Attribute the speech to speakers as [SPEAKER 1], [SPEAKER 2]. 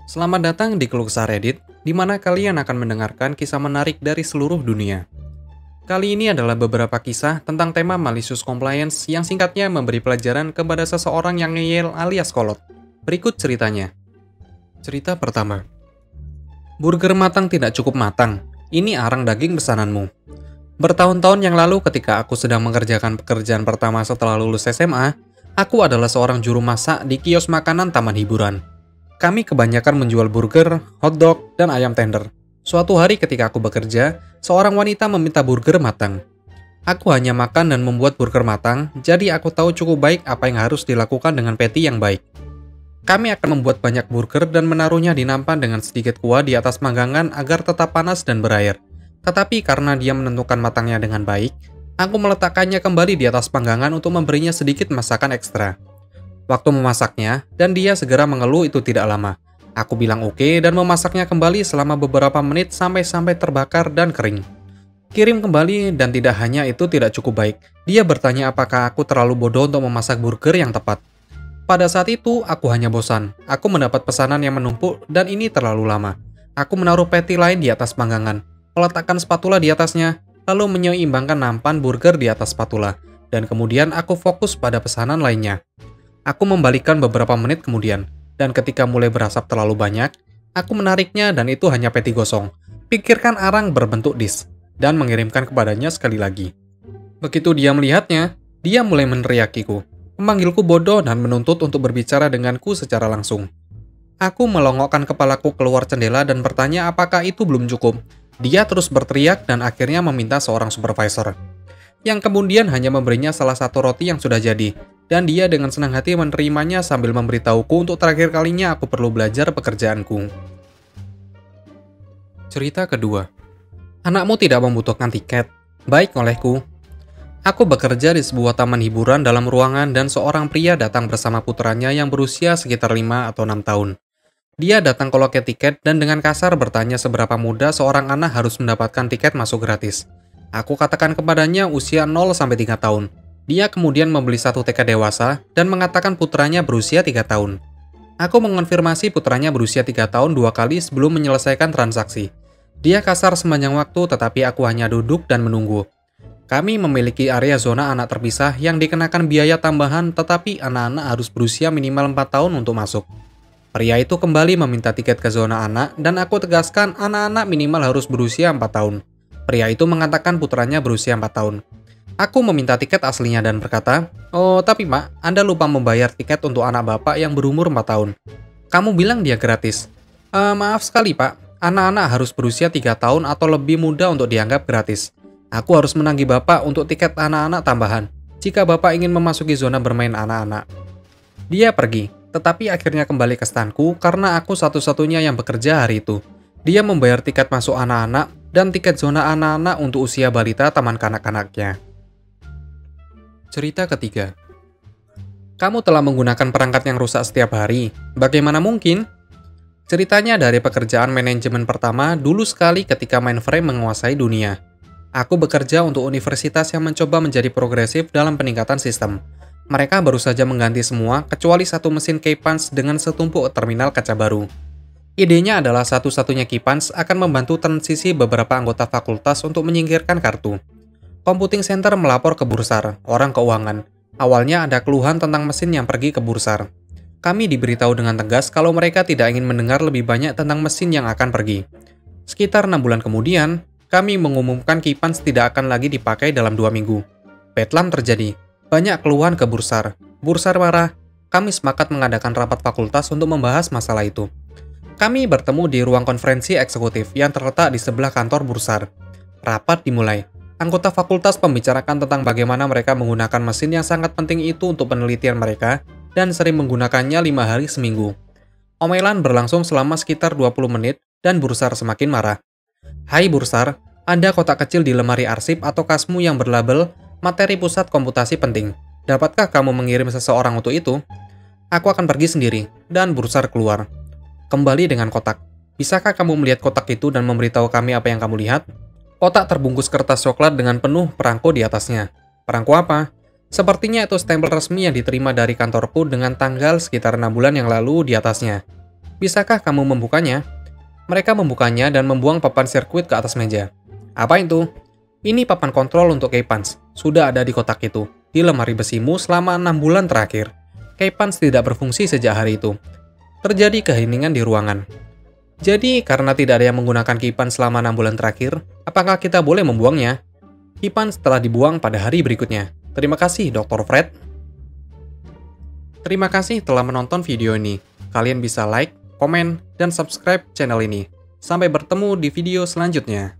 [SPEAKER 1] Selamat datang di Keluh Kesah Reddit, di mana kalian akan mendengarkan kisah menarik dari seluruh dunia. Kali ini adalah beberapa kisah tentang tema malicious compliance yang singkatnya memberi pelajaran kepada seseorang yang ngeyel alias kolot. Berikut ceritanya. Cerita pertama. Burger matang tidak cukup matang. Ini arang daging pesananmu. Bertahun-tahun yang lalu ketika aku sedang mengerjakan pekerjaan pertama setelah lulus SMA, aku adalah seorang juru masak di kios makanan taman hiburan. Kami kebanyakan menjual burger, hotdog, dan ayam tender. Suatu hari ketika aku bekerja, seorang wanita meminta burger matang. Aku hanya makan dan membuat burger matang, jadi aku tahu cukup baik apa yang harus dilakukan dengan patty yang baik. Kami akan membuat banyak burger dan menaruhnya di nampan dengan sedikit kuah di atas manggangan agar tetap panas dan berair. Tetapi karena dia menentukan matangnya dengan baik, aku meletakkannya kembali di atas panggangan untuk memberinya sedikit masakan ekstra. Waktu memasaknya, dan dia segera mengeluh itu tidak lama. Aku bilang oke dan memasaknya kembali selama beberapa menit sampai terbakar dan kering. Kirim kembali dan tidak hanya itu tidak cukup baik. Dia bertanya apakah aku terlalu bodoh untuk memasak burger yang tepat. Pada saat itu, aku hanya bosan. Aku mendapat pesanan yang menumpuk dan ini terlalu lama. Aku menaruh patty lain di atas panggangan, meletakkan spatula di atasnya, lalu menyeimbangkan nampan burger di atas spatula. Dan kemudian aku fokus pada pesanan lainnya. Aku membalikkan beberapa menit kemudian, dan ketika mulai berasap terlalu banyak, aku menariknya dan itu hanya patty gosong. Pikirkan arang berbentuk disk, dan mengirimkan kepadanya sekali lagi. Begitu dia melihatnya, dia mulai meneriakiku, memanggilku bodoh dan menuntut untuk berbicara denganku secara langsung. Aku melongokkan kepalaku keluar jendela dan bertanya apakah itu belum cukup. Dia terus berteriak dan akhirnya meminta seorang supervisor, yang kemudian hanya memberinya salah satu roti yang sudah jadi. Dan dia dengan senang hati menerimanya sambil memberitahuku untuk terakhir kalinya aku perlu belajar pekerjaanku. Cerita kedua. Anakmu tidak membutuhkan tiket. Baik olehku. Aku bekerja di sebuah taman hiburan dalam ruangan dan seorang pria datang bersama putranya yang berusia sekitar 5 atau 6 tahun. Dia datang ke loket tiket dan dengan kasar bertanya seberapa muda seorang anak harus mendapatkan tiket masuk gratis. Aku katakan kepadanya usia 0-3 tahun. Dia kemudian membeli satu tiket dewasa dan mengatakan putranya berusia 3 tahun. Aku mengonfirmasi putranya berusia 3 tahun 2 kali sebelum menyelesaikan transaksi. Dia kasar sepanjang waktu tetapi aku hanya duduk dan menunggu. Kami memiliki area zona anak terpisah yang dikenakan biaya tambahan tetapi anak-anak harus berusia minimal 4 tahun untuk masuk. Pria itu kembali meminta tiket ke zona anak dan aku tegaskan anak-anak minimal harus berusia 4 tahun. Pria itu mengatakan putranya berusia 4 tahun. Aku meminta tiket aslinya dan berkata, "Oh, tapi Pak, Anda lupa membayar tiket untuk anak Bapak yang berumur 4 tahun. Kamu bilang dia gratis." Maaf sekali Pak, anak-anak harus berusia 3 tahun atau lebih muda untuk dianggap gratis. Aku harus menagih Bapak untuk tiket anak-anak tambahan, jika Bapak ingin memasuki zona bermain anak-anak." Dia pergi, tetapi akhirnya kembali ke standku karena aku satu-satunya yang bekerja hari itu. Dia membayar tiket masuk anak-anak dan tiket zona anak-anak untuk usia balita taman kanak-kanaknya. Cerita ketiga. Kamu telah menggunakan perangkat yang rusak setiap hari. Bagaimana mungkin? Ceritanya dari pekerjaan manajemen pertama dulu sekali ketika mainframe menguasai dunia. Aku bekerja untuk universitas yang mencoba menjadi progresif dalam peningkatan sistem. Mereka baru saja mengganti semua kecuali satu mesin keypunch dengan setumpuk terminal kaca baru. Idenya adalah satu-satunya keypunch akan membantu transisi beberapa anggota fakultas untuk menyingkirkan kartu. Computing Center melapor ke Bursar, orang keuangan. Awalnya ada keluhan tentang mesin yang pergi ke Bursar. Kami diberitahu dengan tegas kalau mereka tidak ingin mendengar lebih banyak tentang mesin yang akan pergi. Sekitar 6 bulan kemudian, kami mengumumkan keypunch tidak akan lagi dipakai dalam 2 minggu. Bedlam terjadi. Banyak keluhan ke Bursar. Bursar marah. Kami sepakat mengadakan rapat fakultas untuk membahas masalah itu. Kami bertemu di ruang konferensi eksekutif yang terletak di sebelah kantor Bursar. Rapat dimulai. Anggota fakultas membicarakan tentang bagaimana mereka menggunakan mesin yang sangat penting itu untuk penelitian mereka dan sering menggunakannya 5 hari seminggu. Omelan berlangsung selama sekitar 20 menit dan Bursar semakin marah. "Hai Bursar, ada kotak kecil di lemari arsip atau kasmu yang berlabel materi pusat komputasi penting. Dapatkah kamu mengirim seseorang untuk itu?" "Aku akan pergi sendiri," dan Bursar keluar. Kembali dengan kotak. "Bisakah kamu melihat kotak itu dan memberitahu kami apa yang kamu lihat?" Kotak terbungkus kertas coklat dengan penuh perangko di atasnya. Perangko apa? Sepertinya itu stempel resmi yang diterima dari kantorku dengan tanggal sekitar 6 bulan yang lalu di atasnya. Bisakah kamu membukanya? Mereka membukanya dan membuang papan sirkuit ke atas meja. Apa itu? Ini papan kontrol untuk Keypans. Sudah ada di kotak itu, di lemari besimu selama 6 bulan terakhir. Keypans tidak berfungsi sejak hari itu. Terjadi keheningan di ruangan. Jadi, karena tidak ada yang menggunakan Keypans selama 6 bulan terakhir, apakah kita boleh membuangnya? Keypans telah dibuang pada hari berikutnya. Terima kasih, Dr. Fred. Terima kasih telah menonton video ini. Kalian bisa like, komen, dan subscribe channel ini. Sampai bertemu di video selanjutnya.